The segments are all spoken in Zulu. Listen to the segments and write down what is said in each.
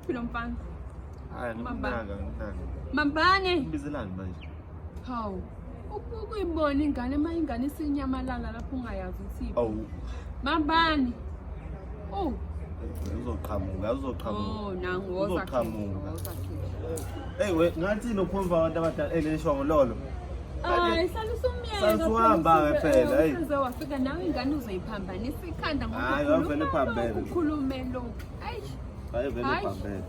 Uphi lo mfana? Hayi ngimnaka. Mambane. Ibizelani manje? Hawu. Ukuyibona ingane ingane isinyamalala lapho ungayazi ukuthi. Awu. Mambane. Uzoqhamuka. Oh, nangu uzoqhamuka. Hey we, ngathi nophumba abantu abadala elishwa ngololo. Hayi, salusumyeka. Saluhamba phela, hey. Uze wafika nawe ingane uzoyiphambanisa ikhanda ngoba ukhulume lo. Hayi vele phambene.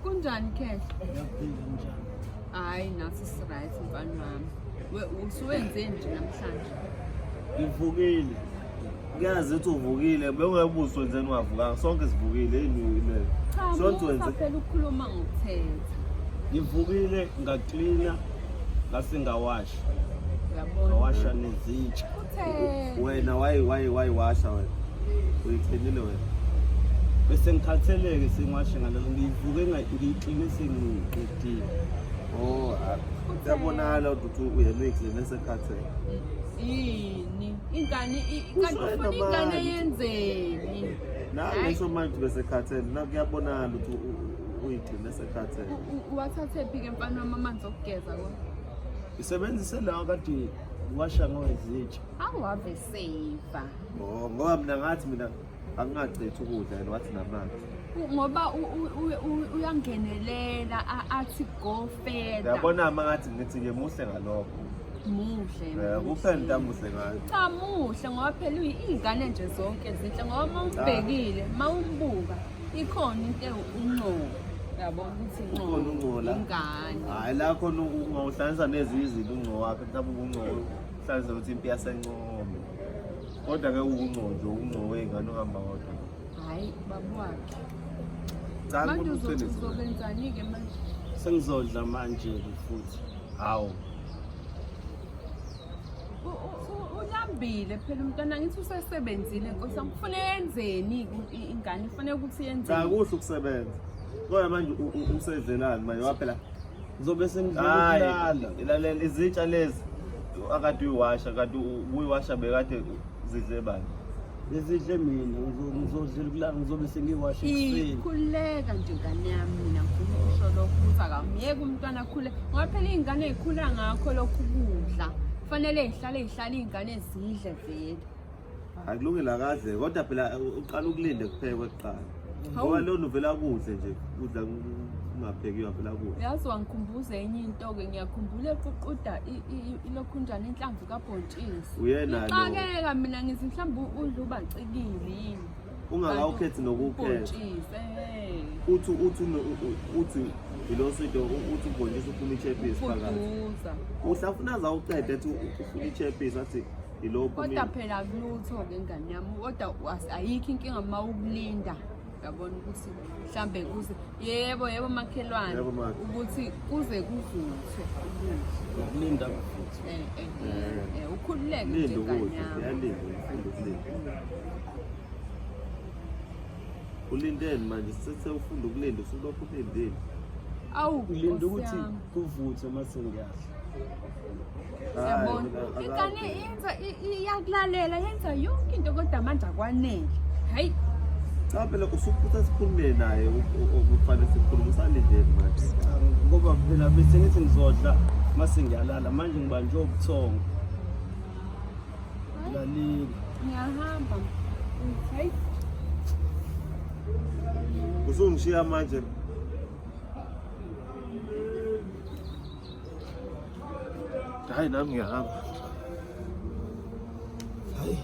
Kunjani Kehle? Hayi nasi right mfana wami. Usuwenze nje namhlanje. Ngivukile. Kuyazi ukuthi uvukile, bewungebuso wenzeni ungavukanga. Sonke sivukile yini le. Sonke wenze. Phela ukukhuluma ngokuthetha. Ngivukile ngaklina ngasingawashi. Uyabona. Ngawasha nezitsha. Wena wayiwasha wena. Uyithenile wena. Bese ngikhatheleke singiwashe ngalelo ngivuke ngiyikline sengiqedile. Yabonala ukuthi uyemix nesekhathele. Yini? Ingane ingane yenzeni? Ngisho manje bese khathele nakuyabonala ukuthi uyigcine sekhathele. Uwathathe phi ke mfana wami amanzi okugeza kodwa? Isebenzise lawa kade washa ngezitsha. Awave safe. Ngoba mina angingacithi ukudla yena wathi namanzi. Ngoba uyangenelela athi go further. Yabona ngathi ngithi ke muhle ngalokho. Muhle. Kuphela into amuhle ngayo. Cha muhle ngoba phela izingane nje zonke zinhle ngoba mawubhekile, mawubuka ikhona into unqobo. Yabona ukuthi unqobo ingane. Hayi la khona ungawuhlanganisa nezizinto unqobo wakhe mhlawumbe unqobo hlanza ukuthi impi yasenqobo. Kodwa ke unqobo wengane ohamba kodwa. Hayi babu wakhe. Cha manje uzobenzani ke manje? Sengizodla manje futhi. Hawu. Ulambile phela umntwana ngithi usesebenzile Nkosi yami kufanele yenzeni ingane kufanele ukuthi yenzeni. Cha kuhle ukusebenza. Kodwa manje usedlelani manje waphela ngizobe sengidlala ilalela izitsha lezi akade uyiwasha kade uyiwasha bekade zidle bani lezidle mina ngizodlela kulana ngizobe sengiwasha ekseni ikhuleka nje ngane yami mina ngifuna ukusho lokho ukuthi akamyeke umntwana akhule ngoba phela izingane ezikhula ngakho lokhu kudla kufanele ihlale izingane zidle vele akulungile kahle kodwa phela uqala ukulinde kuphekwe kuqala ngoba lo novela kuhle nje kudla ungaphekiwa phela kuhle yazi wangikhumbuza enye into ke ngiyakhumbula eququda ilokhunjana inhlamvu kabhontshisi uyena lo xakeka mina ngithi mhlawumbe udla ubacikile yini ungakawukhethi nokukhetha uthi ilosito uthi ubhontshisi ufuna ichepisi phakathi uhlafuna zawuqede ethi ufuna ichepisi athi ilopho kodwa phela kulutho ke ngane yami kodwa ayikho inkinga mawukulinda yabona ukuthi mhlambe kuze yebo makhelwane ukuthi kuze kuvuthwe ukulinda futhi ukhululeke nje ngane yami yalinda ufunda ukulinda ulindeni manje sithe ufunda ukulinda usulokhu ulindeni ulinda ukuthi kuvuthwe mase ngiyahla yabona ingane yenza iyakulalela yenza yonke into kodwa manje akwanele hayi cha phela usukutha sikhulume naye ukufanele sikhulume usalindeni manje ngoba phela bese ngithi ngizodla mase ngiyalala manje ngibanje ubuthongo lalini ngiyahamba hayi uzongishiya manje hayi nami ngiyahamba hayi